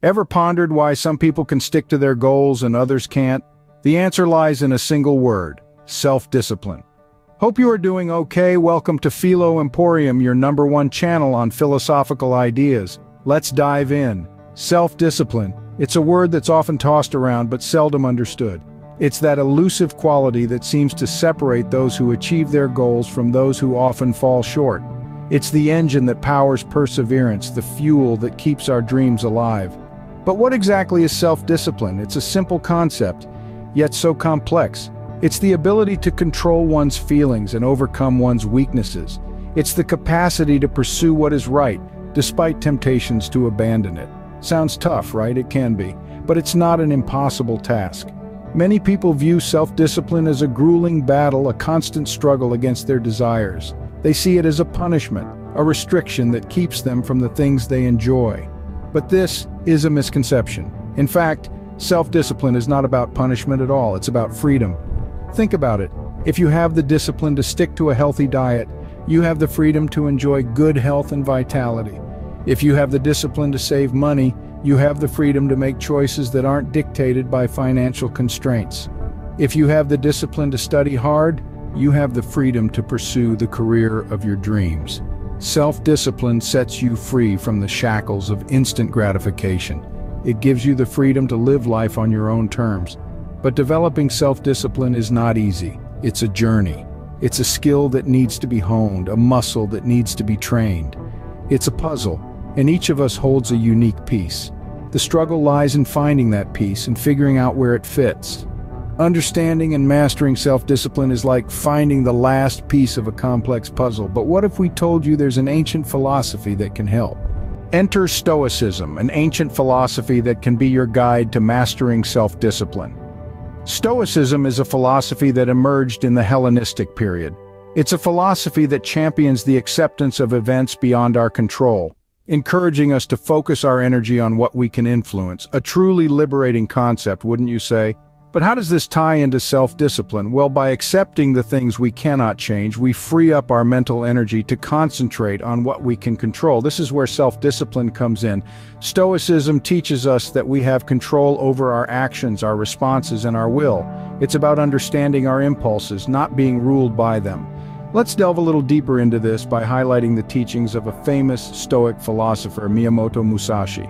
Ever pondered why some people can stick to their goals and others can't? The answer lies in a single word: self-discipline. Hope you are doing okay. Welcome to Philo Emporium, your #1 channel on philosophical ideas. Let's dive in. Self-discipline. It's a word that's often tossed around but seldom understood. It's that elusive quality that seems to separate those who achieve their goals from those who often fall short. It's the engine that powers perseverance, the fuel that keeps our dreams alive. But what exactly is self-discipline? It's a simple concept, yet so complex. It's the ability to control one's feelings and overcome one's weaknesses. It's the capacity to pursue what is right, despite temptations to abandon it. Sounds tough, right? It can be. But it's not an impossible task. Many people view self-discipline as a grueling battle, a constant struggle against their desires. They see it as a punishment, a restriction that keeps them from the things they enjoy. But this is a misconception. In fact, self-discipline is not about punishment at all. It's about freedom. Think about it. If you have the discipline to stick to a healthy diet, you have the freedom to enjoy good health and vitality. If you have the discipline to save money, you have the freedom to make choices that aren't dictated by financial constraints. If you have the discipline to study hard, you have the freedom to pursue the career of your dreams. Self-discipline sets you free from the shackles of instant gratification. It gives you the freedom to live life on your own terms. But developing self-discipline is not easy. It's a journey. It's a skill that needs to be honed, a muscle that needs to be trained. It's a puzzle, and each of us holds a unique piece. The struggle lies in finding that piece and figuring out where it fits. Understanding and mastering self-discipline is like finding the last piece of a complex puzzle. But what if we told you there's an ancient philosophy that can help? Enter Stoicism, an ancient philosophy that can be your guide to mastering self-discipline. Stoicism is a philosophy that emerged in the Hellenistic period. It's a philosophy that champions the acceptance of events beyond our control, encouraging us to focus our energy on what we can influence. A truly liberating concept, wouldn't you say? But how does this tie into self-discipline? Well, by accepting the things we cannot change, we free up our mental energy to concentrate on what we can control. This is where self-discipline comes in. Stoicism teaches us that we have control over our actions, our responses, and our will. It's about understanding our impulses, not being ruled by them. Let's delve a little deeper into this by highlighting the teachings of a famous Stoic philosopher, Miyamoto Musashi.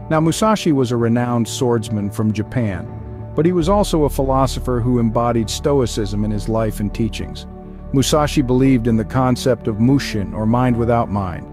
Now, Musashi was a renowned swordsman from Japan, but he was also a philosopher who embodied Stoicism in his life and teachings. Musashi believed in the concept of mushin, or mind without mind.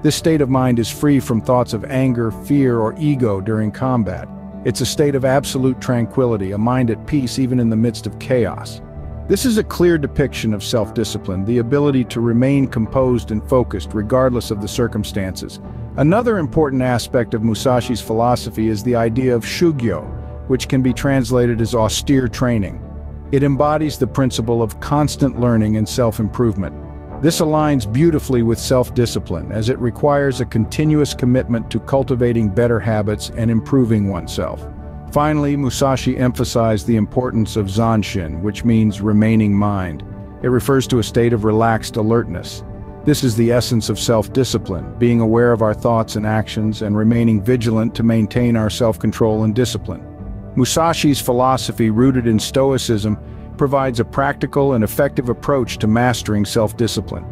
This state of mind is free from thoughts of anger, fear, or ego during combat. It's a state of absolute tranquility, a mind at peace even in the midst of chaos. This is a clear depiction of self-discipline, the ability to remain composed and focused regardless of the circumstances. Another important aspect of Musashi's philosophy is the idea of shugyo, which can be translated as austere training. It embodies the principle of constant learning and self-improvement. This aligns beautifully with self-discipline, as it requires a continuous commitment to cultivating better habits and improving oneself. Finally, Musashi emphasized the importance of zanshin, which means remaining mind. It refers to a state of relaxed alertness. This is the essence of self-discipline, being aware of our thoughts and actions and remaining vigilant to maintain our self-control and discipline. Musashi's philosophy, rooted in Stoicism, provides a practical and effective approach to mastering self-discipline.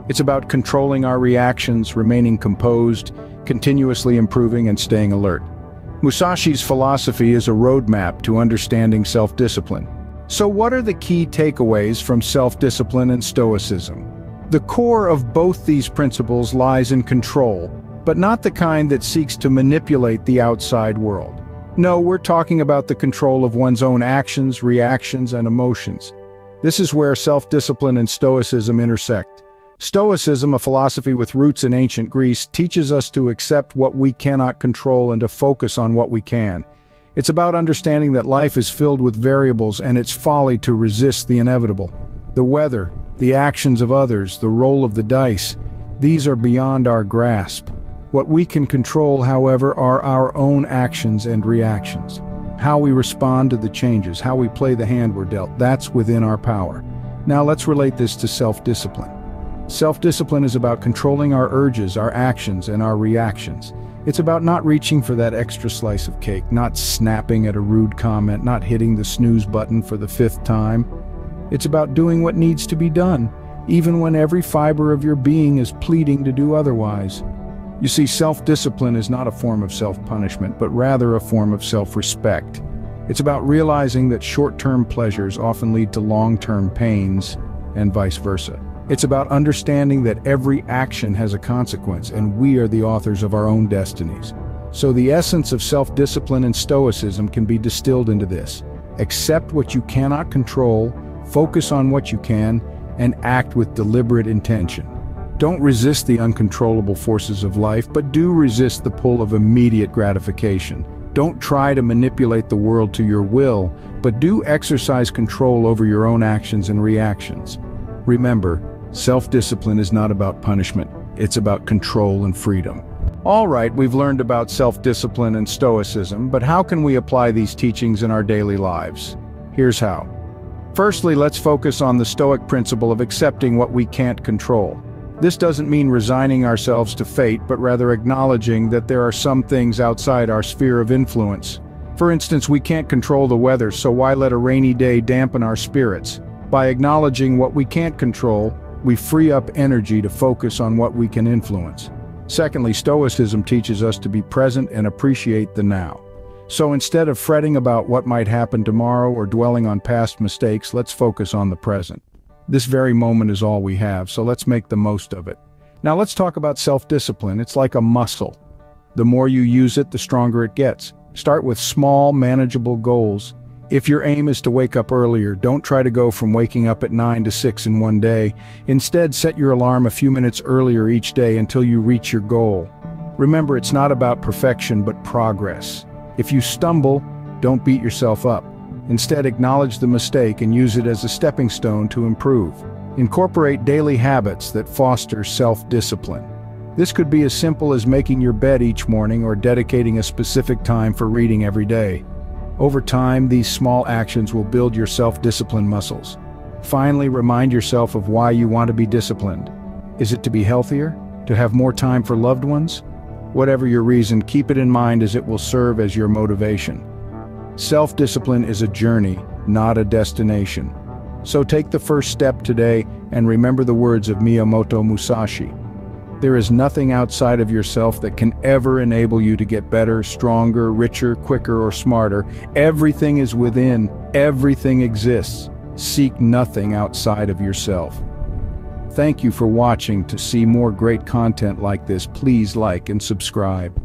It's about controlling our reactions, remaining composed, continuously improving, and staying alert. Musashi's philosophy is a roadmap to understanding self-discipline. So what are the key takeaways from self-discipline and Stoicism? The core of both these principles lies in control, but not the kind that seeks to manipulate the outside world. No, we're talking about the control of one's own actions, reactions, and emotions. This is where self-discipline and Stoicism intersect. Stoicism, a philosophy with roots in ancient Greece, teaches us to accept what we cannot control and to focus on what we can. It's about understanding that life is filled with variables and it's folly to resist the inevitable. The weather, the actions of others, the roll of the dice, these are beyond our grasp. What we can control, however, are our own actions and reactions. How we respond to the changes, how we play the hand we're dealt, that's within our power. Now let's relate this to self-discipline. Self-discipline is about controlling our urges, our actions, and our reactions. It's about not reaching for that extra slice of cake, not snapping at a rude comment, not hitting the snooze button for the 5th time. It's about doing what needs to be done, even when every fiber of your being is pleading to do otherwise. You see, self-discipline is not a form of self-punishment, but rather a form of self-respect. It's about realizing that short-term pleasures often lead to long-term pains, and vice versa. It's about understanding that every action has a consequence, and we are the authors of our own destinies. So the essence of self-discipline and stoicism can be distilled into this: accept what you cannot control, focus on what you can, and act with deliberate intention. Don't resist the uncontrollable forces of life, but do resist the pull of immediate gratification. Don't try to manipulate the world to your will, but do exercise control over your own actions and reactions. Remember, self-discipline is not about punishment, it's about control and freedom. All right, we've learned about self-discipline and stoicism, but how can we apply these teachings in our daily lives? Here's how. Firstly, let's focus on the Stoic principle of accepting what we can't control. This doesn't mean resigning ourselves to fate, but rather acknowledging that there are some things outside our sphere of influence. For instance, we can't control the weather, so why let a rainy day dampen our spirits? By acknowledging what we can't control, we free up energy to focus on what we can influence. Secondly, Stoicism teaches us to be present and appreciate the now. So instead of fretting about what might happen tomorrow or dwelling on past mistakes, let's focus on the present. This very moment is all we have, so let's make the most of it. Now let's talk about self-discipline. It's like a muscle. The more you use it, the stronger it gets. Start with small, manageable goals. If your aim is to wake up earlier, don't try to go from waking up at 9 to 6 in one day. Instead, set your alarm a few minutes earlier each day until you reach your goal. Remember, it's not about perfection, but progress. If you stumble, don't beat yourself up. Instead, acknowledge the mistake and use it as a stepping stone to improve. Incorporate daily habits that foster self-discipline. This could be as simple as making your bed each morning or dedicating a specific time for reading every day. Over time, these small actions will build your self-discipline muscles. Finally, remind yourself of why you want to be disciplined. Is it to be healthier? To have more time for loved ones? Whatever your reason, keep it in mind as it will serve as your motivation. Self-discipline is a journey, not a destination. So take the first step today and remember the words of Miyamoto Musashi. There is nothing outside of yourself that can ever enable you to get better, stronger, richer, quicker, or smarter. Everything is within. Everything exists. Seek nothing outside of yourself. Thank you for watching. To see more great content like this, please like and subscribe.